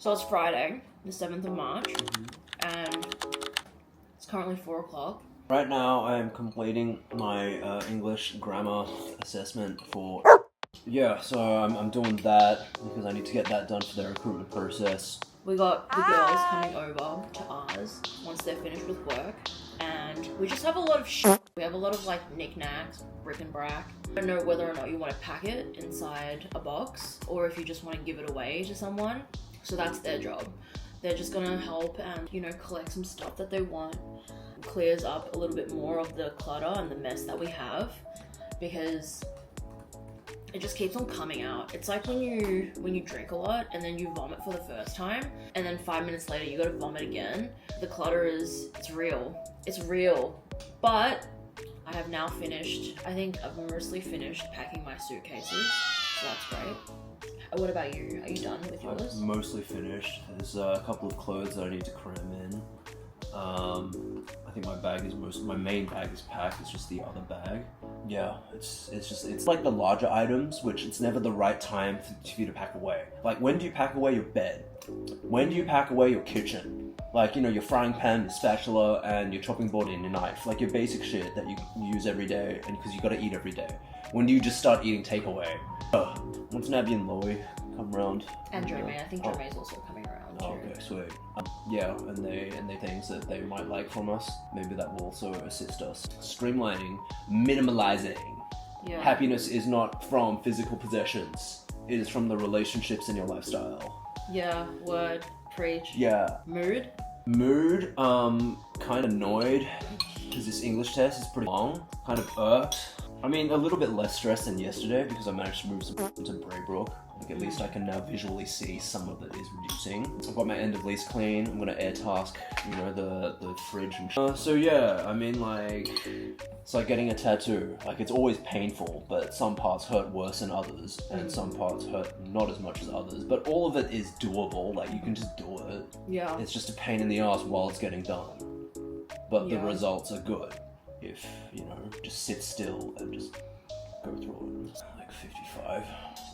So it's Friday, the 7th of March, and it's currently 4 o'clock. Right now I am completing my English grammar assessment for... Yeah, so I'm doing that because I need to get that done for the recruitment process. We got the girls coming over to ours once they're finished with work, and we just have a lot of shit. We have a lot of like knickknacks, bric-a-brac. I don't know whether or not you want to pack it inside a box or if you just want to give it away to someone. So that's their job. They're just gonna help and, you know, collect some stuff that they want. Clears up a little bit more of the clutter and the mess that we have, because it just keeps on coming out. It's like when you drink a lot and then you vomit for the first time and then 5 minutes later you gotta vomit again. The clutter it's real. It's real. But I have now finished, I think I've mostly finished packing my suitcases, so that's great. What about you? Are you done with yours? I'm mostly finished. There's a couple of clothes that I need to cram in. I think my main bag is packed. It's just the other bag. Yeah, it's like the larger items, which it's never the right time for you to pack away. Like, when do you pack away your bed? When do you pack away your kitchen? Like, you know, your frying pan, your spatula, and your chopping board and your knife. Like your basic shit that you use every day, and because you gotta eat every day. When do you just start eating takeaway? Once Nabby and Loie come around. And Jermaine, I think Jermaine's also coming around too. Okay, sweet. Yeah, and they things that they might like from us, maybe that will also assist us. Streamlining, minimalizing. Yeah. Happiness is not from physical possessions. It is from the relationships in your lifestyle. Yeah, word, preach. Yeah. Mood, kind of annoyed, because this English test is pretty long. Kind of irked. I mean, a little bit less stressed than yesterday because I managed to move some to Braybrook. Like, at least I can now visually see some of it is reducing. I've got my end of lease clean. I'm gonna air task, you know, the fridge and so yeah, I mean, like, it's like getting a tattoo. Like, it's always painful, but some parts hurt worse than others, and some parts hurt not as much as others. But all of it is doable. Like, you can just do it. Yeah. It's just a pain in the ass while it's getting done. But the results are good if, you know, just sit still and just go through it. Like 55.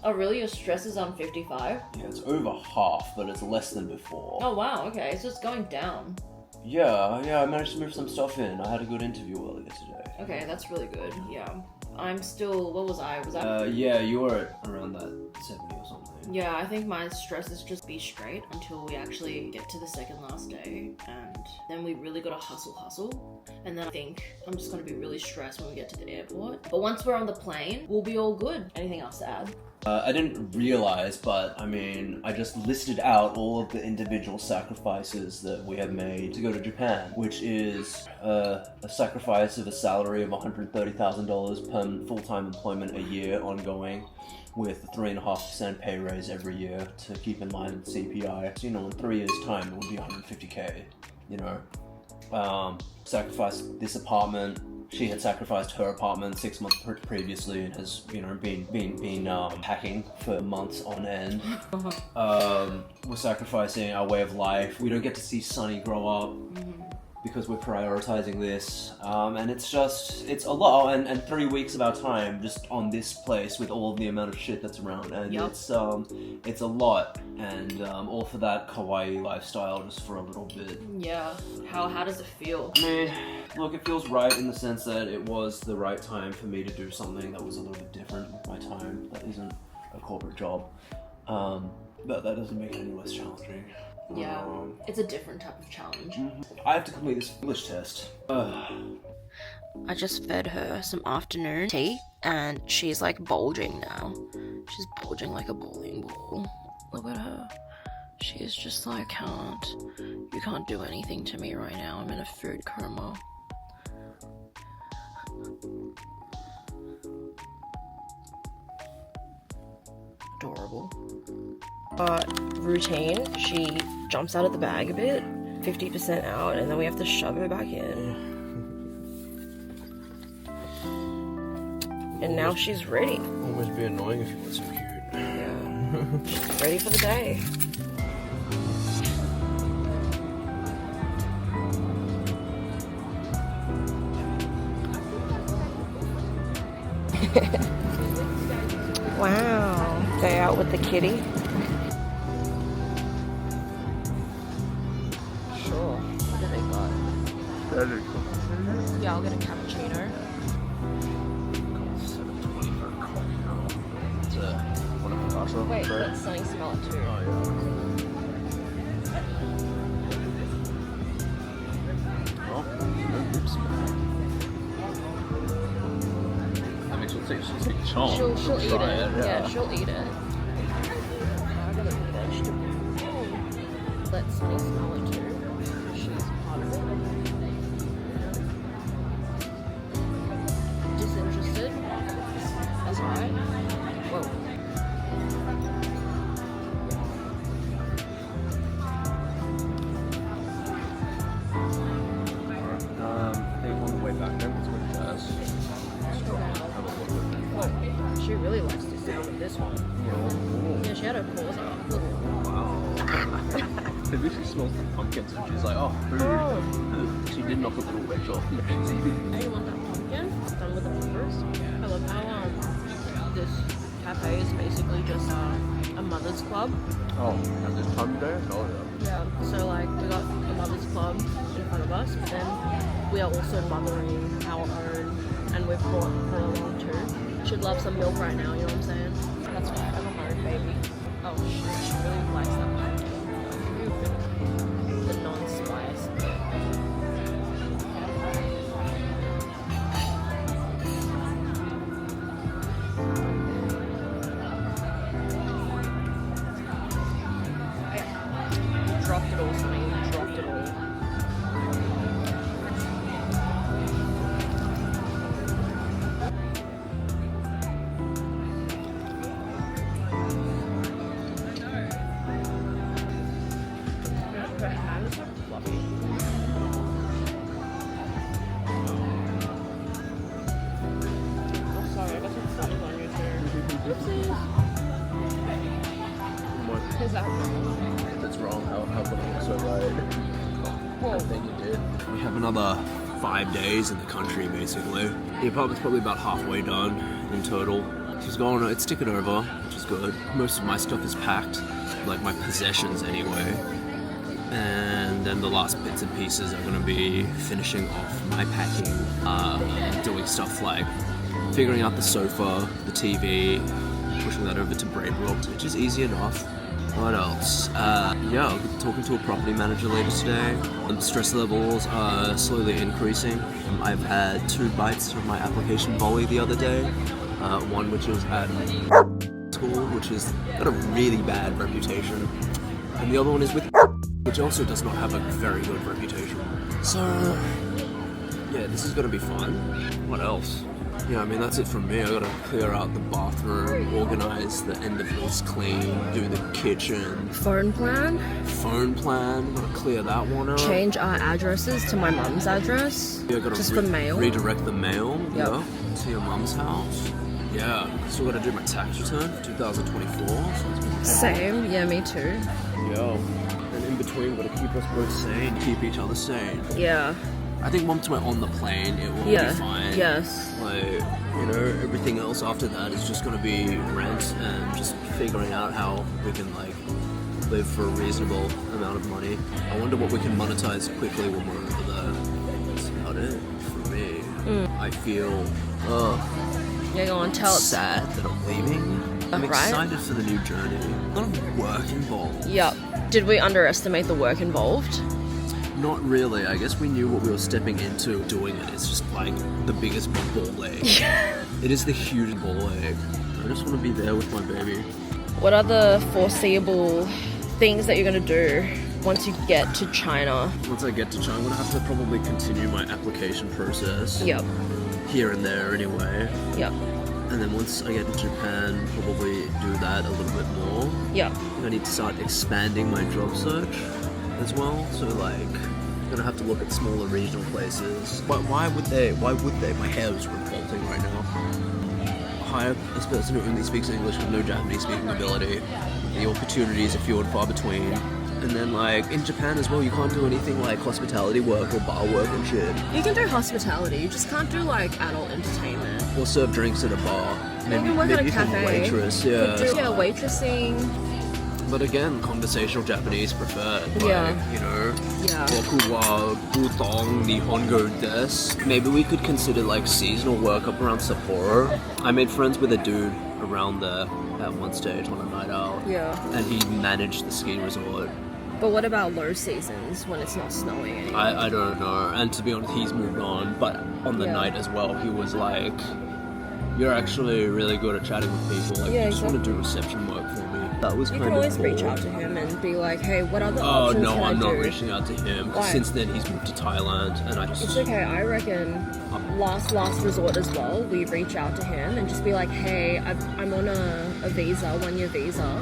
Oh really? Your stress is on 55? Yeah, it's over half, but it's less than before. Oh wow, okay, it's just going down. Yeah, I managed to move some stuff in. I had a good interview earlier today. Okay, that's really good, yeah. I'm still, what was I? Yeah, you were at around that 70 or something. Yeah, I think my stress is just be straight until we actually get to the second last day, and then we really gotta hustle. And then I think I'm just gonna be really stressed when we get to the airport. But once we're on the plane, we'll be all good. Anything else to add? I didn't realize, but I mean, I just listed out all of the individual sacrifices that we have made to go to Japan, which is a sacrifice of a salary of $130,000 per full-time employment a year ongoing, with a 3.5% pay raise every year to keep in mind the CPI. So, you know, in 3 years' time, it would be 150K, you know. Sacrificed this apartment. She had sacrificed her apartment 6 months previously and has, you know, been packing for months on end. We're sacrificing our way of life. We don't get to see Sunny grow up because we're prioritizing this. And it's a lot. And 3 weeks of our time just on this place with all the amount of shit that's around. And it's a lot. And all for that kawaii lifestyle just for a little bit. Yeah. How does it feel? I mean, look, it feels right in the sense that it was the right time for me to do something that was a little bit different with my time. That isn't a corporate job. But that doesn't make it any less challenging. Yeah, it's a different type of challenge. I have to complete this English test. I just fed her some afternoon tea, and she's like bulging now. She's bulging like a bowling ball. Look at her. She is just like, you can't do anything to me right now. I'm in a food coma. Adorable. Routine, she jumps out of the bag a bit, 50% out, and then we have to shove her back in. And now she's ready. Always be annoying if you were so cute. Yeah. She's ready for the day. Wow. Day out with the kitty. Yeah, I'll get a cappuccino. Wait, let's something smell it too. Oh, yeah. Oh, no lips. I mean, she'll take chomp. She'll eat try it. Yeah, she'll eat it. I got a vegetable. Let Sunny smell it too. She's part of it. Disinterested. That's right. Whoa. On the way back then, let's go to Jazz. She really likes the sound of this one. Yeah, she had her paws up. Wow. Maybe she smells the pumpkins and she's like, oh, food. She did knock a little wedge off. Hey, you want that pumpkin? Done with the peppers. I love how this cafe is basically just a mother's club. Oh, and this time of day? Oh, yeah. Yeah, so like we got a mother's club in front of us, but then we are also mothering our own, and we've brought her along too. She'd love some milk right now, you know what I'm saying? That's why I got my own baby. Oh shit, she really likes that pumpkin. The non-spice. Dropped it all, Sonny. Dropped it all. Her hands are fluffy. Oh, sorry, I got some stuff on you too. Oopsies. What? Is that wrong? That's wrong. How come it was so right? Whoa. I think you did. We have another 5 days in the country, basically. The apartment's probably about halfway done in total. It's ticking over, which is good. Most of my stuff is packed, like my possessions anyway. And then the last bits and pieces are gonna be finishing off my packing, doing stuff like figuring out the sofa, the TV, pushing that over to Braybrook, which is easy enough. What else? Yeah, I'll be talking to a property manager later today. The stress levels are slowly increasing. I've had 2 bites of my application volley the other day. One which was at school, which has got a really bad reputation. And the other one is with which also does not have a very good reputation. So, yeah, this is gonna be fun. What else? Yeah, I mean, that's it from me. I gotta clear out the bathroom, organize the end of lease clean, do the kitchen. Phone plan? Gotta clear that one out. Change our addresses to my mum's address. Yeah, gotta just for mail. Redirect the mail, Yep. yeah, to your mum's house. Yeah, still gotta do my tax return for 2024. So Same, yeah, me too. yo, and in between, gotta keep us both sane, keep each other sane. Yeah. I think once we're on the plane, it will be fine. Yes. Like, you know, everything else after that is just gonna be rent and just figuring out how we can, like, live for a reasonable amount of money. I wonder what we can monetize quickly when we're over there. That's about it for me. I feel, Yeah, go on, tell it. sad that I'm leaving. I'm Right? excited for the new journey. A lot of work involved. Yep. Did we underestimate the work involved? Not really. I guess we knew what we were stepping into doing it. It's just like the biggest ball ache. It is the huge ball ache. I just want to be there with my baby. What are the foreseeable things that you're gonna do once you get to China? Once I get to China, I'm going to have to probably continue my application process. Yep. Here and there anyway. Yep. And then once I get to Japan, probably do that a little bit more. Yep. I need to start expanding my job search as well. So like, I'm gonna have to look at smaller regional places. Why would they? My hair is revolting right now. Hire a person who only speaks English with no Japanese speaking ability. The opportunities are few and far between. And then like in Japan as well, you can't do anything like hospitality work or bar work and shit. You can do hospitality, you just can't do like adult entertainment. Or serve drinks at a bar. Maybe work at a become cafe. a waitress, yeah. Yeah, waitressing. But again, conversational Japanese preferred. Like, Yeah. you know, Yeah. boku wa butong nihongo desu. Maybe we could consider like seasonal work up around Sapporo. I made friends with a dude around there at one stage on a night out. Yeah. And he managed the ski resort. But what about low seasons when it's not snowing anymore? I don't know. And to be honest, he's moved on. But on the Yeah. night as well, he was like, "You're actually really good at chatting with people. Like, Yeah, you just want to exactly. do reception work for me." That was You kind can of always cool. reach out to him and be like, hey, what other Oh options no, can I I'm not do? reaching out to him. Why? Since then, he's moved to Thailand, and I just. It's okay, I reckon last resort as well, we reach out to him and just be like, hey, I'm on a visa, 1-year visa,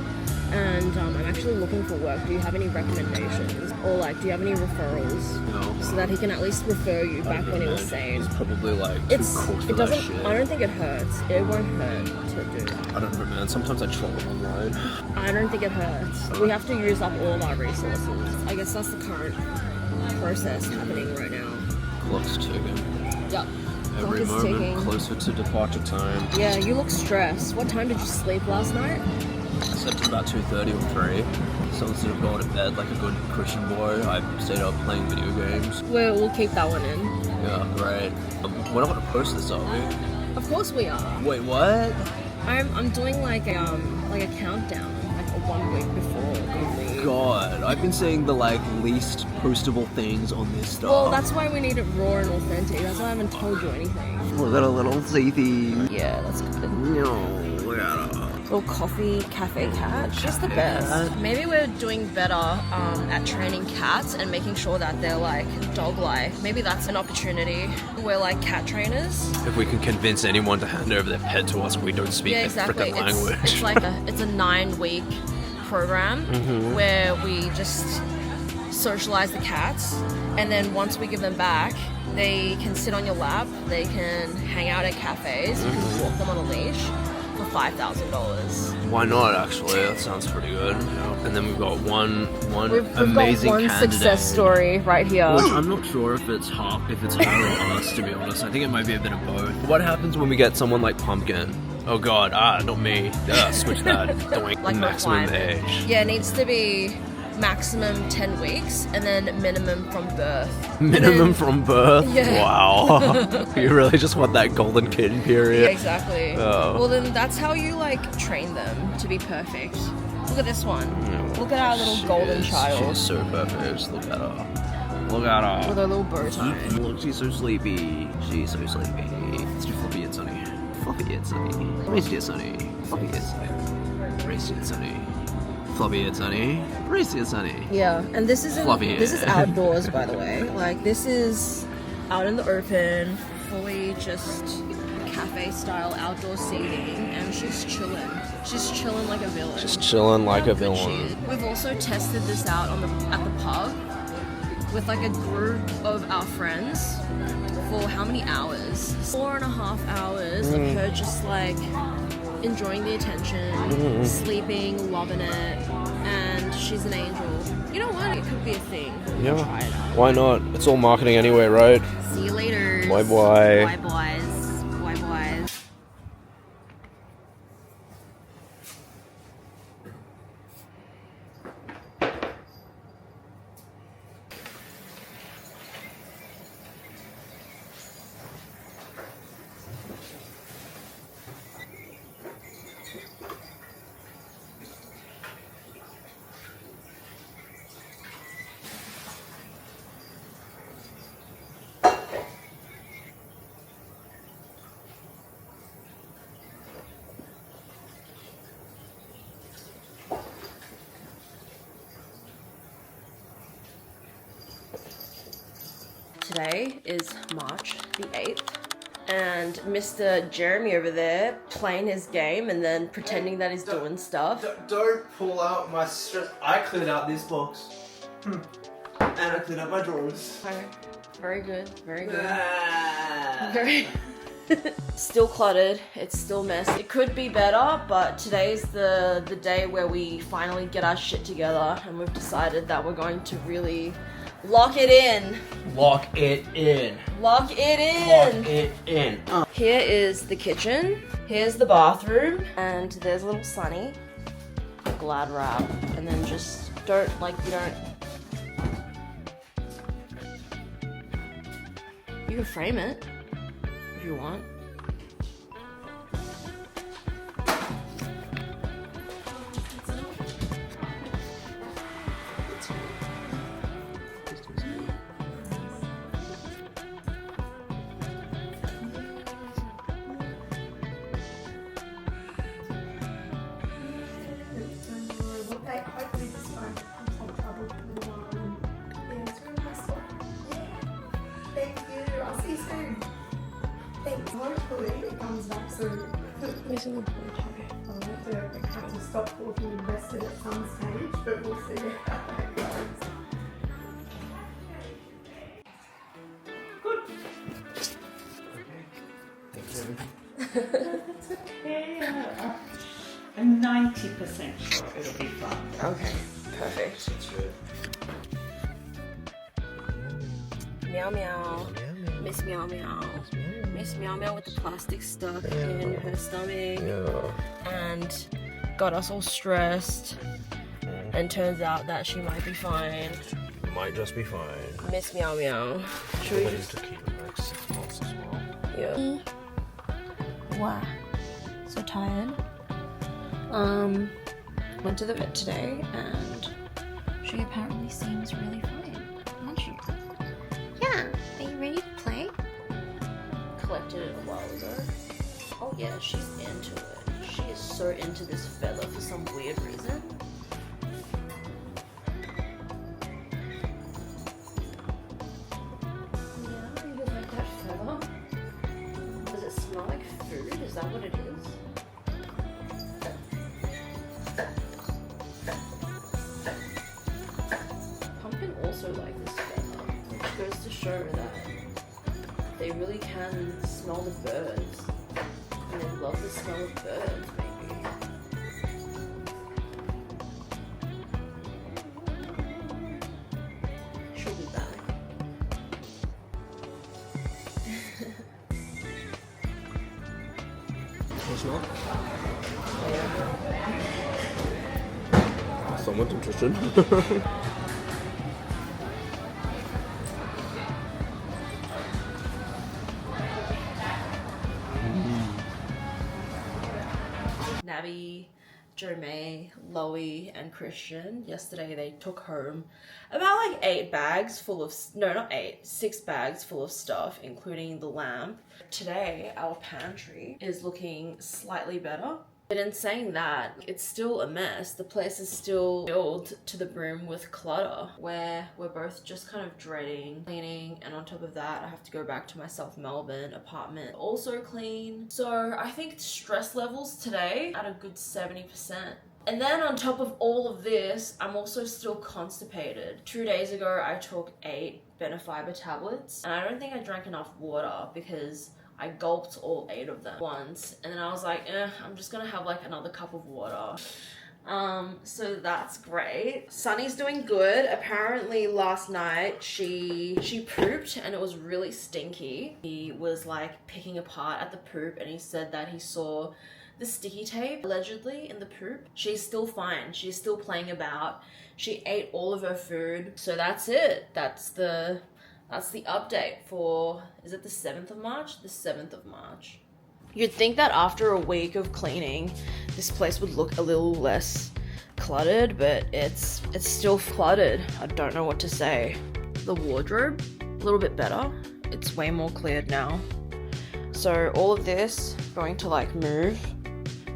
and I'm actually looking for work. Do you have any recommendations? Or like, do you have any referrals? No. So that he can at least refer you back when he was sane. He's probably like too cooked for It that doesn't, shit. I don't think it hurts. It won't hurt to do that. I don't know, man. Sometimes I troll him online. I don't think it hurts. We have to use up all of our resources. I guess that's the current process happening right now. Clock's ticking. Yep. Clock Every is moment ticking. closer to departure time. Yeah, you look stressed. What time did you sleep last night? I slept till about 2:30 or 3. So instead of going to bed like a good Christian boy, I stayed up playing video games. We'll keep that one in. Yeah, great. We're not gonna post this, are we? Of course we are. Wait, what? I'm doing like a countdown, like a 1 week before we leave. God, I've been saying the like least postable things on this stuff. Well, that's why we need it raw and authentic. That's why I haven't told you anything. Look at a little teethy. Yeah, that's good. No, look at her. Little coffee cafe cat. She's the best. Maybe we're doing better at training cats and making sure that they're like dog-like. Maybe that's an opportunity. We're like cat trainers. If we can convince anyone to hand over their pet to us, we don't speak Yeah, their exactly. frickin' language. It's like it's a 9-week program where we just socialize the cats, and then once we give them back, they can sit on your lap. They can hang out at cafes. You can walk them on a leash for $5,000. Why not? Actually, that sounds pretty good. And then we've got one We've amazing got one candidate. success story right here. Which I'm not sure if it's her or us, to be honest. I think it might be a bit of both. What happens when we get someone like Pumpkin? Oh god, not me. Switch that. Doink. Like Maximum requirement. age. Yeah, it needs to be maximum 10 weeks and then minimum from birth. Minimum from birth? Yeah. Wow. You really just want that golden kid period? Yeah, exactly. Oh. Well, then that's how you like train them to be perfect. Look at this one. Look at our little golden child She's so perfect. Look at her. Look at her. with her little bow tie. Look, she's so sleepy. She's so sleepy. Let's do floppy it, Sonny. Floppy it, Sonny. Race it, Sonny. Floppy it, Sonny. Race it, Sonny. Floppy it, Sonny. Race it, Sonny. Yeah, and this is Fluffy. this is outdoors, by the way. Like this is out in the open, fully just cafe style outdoor seating, and she's chilling. She's chilling like a villain. Just chilling like How a good she villain. is. We've also tested this out at the pub with like a group of our friends for how many hours? 4.5 hours of her just like enjoying the attention, sleeping, loving it, and she's an angel. You know what? It could be a thing. Yeah. Try it out. Why not? It's all marketing anyway, right? See you later. Bye bye. Bye boys. Bye boys. Today is March the 8th, and Mr. Jeremy over there playing his game and then pretending that he's doing stuff. Don't pull out my stress. I cleared out this box. And I cleared out my drawers. Okay. Very good, very good. Ah. Very still cluttered, it's still messy. It could be better, but today's the day where we finally get our shit together, and we've decided that we're going to really lock it in. Lock it in. Lock it in. Lock it in. Here is the kitchen, here's the bathroom, and there's little Sunny. a Glad wrap, and then just don't, like, you can frame it if you want. Hopefully this won't take trouble for a while. Yeah, it's really nice one. Yeah. Thank you. I'll see you soon. Thanks. Hopefully it comes back soon. I'll have to stop talking invested at some stage, but we'll see how it goes. Good. Yeah. I'm 90% sure it'll be fun. Okay, perfect. That's good. Meow meow. Miss Meow Meow. Miss Meow Meow with the plastic stuck in her stomach. And got us all stressed. And turns out that she might be fine. Might just be fine. Miss Meow Meow. Should we just to keep it like 6 months as well. Yeah. Wow. So tired. Went to the vet today and she apparently seems really fine, aren't you? Yeah. Are you ready to play? Collected it a while ago. Oh yeah, she's into it. She is so into this feather for some weird reason. Yeah, you like that feather? Does it smell like food? Is that what it is? Pumpkin also like this feather, which goes to show that they really can smell the birds. And they love the smell of birds, maybe. She'll be back. Smell? Someone's interested. Nabby, Joe May, Loie, and Christian. Yesterday they took home about like 8 bags full of, no, not 8, 6 bags full of stuff, including the lamp. Today, our pantry is looking slightly better. But in saying that, it's still a mess. The place is still filled to the brim with clutter, where we're both just kind of dreading cleaning. And on top of that, I have to go back to my South Melbourne apartment, also clean. So I think stress levels today at a good 70%. And then on top of all of this, I'm also still constipated. 2 days ago, I took 8 Benefiber tablets, and I don't think I drank enough water because I gulped all 8 of them once, and then I was like, I'm just gonna have like another cup of water. So that's great. Sunny's doing good. Apparently last night she pooped and it was really stinky. He was like picking apart at the poop and he said that he saw the sticky tape allegedly in the poop. She's still fine. She's still playing about. She ate all of her food. So that's it. That's the update for, is it the 7th of March? The 7th of March. You'd think that after a week of cleaning, this place would look a little less cluttered, but it's still cluttered. I don't know what to say. The wardrobe, a little bit better. It's way more cleared now. So all of this, going to like move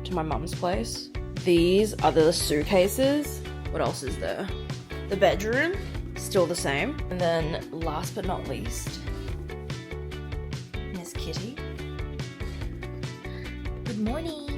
to my mum's place. These are the suitcases. What else is there? The bedroom. Still the same. And then last but not least, Miss Kitty. Good morning.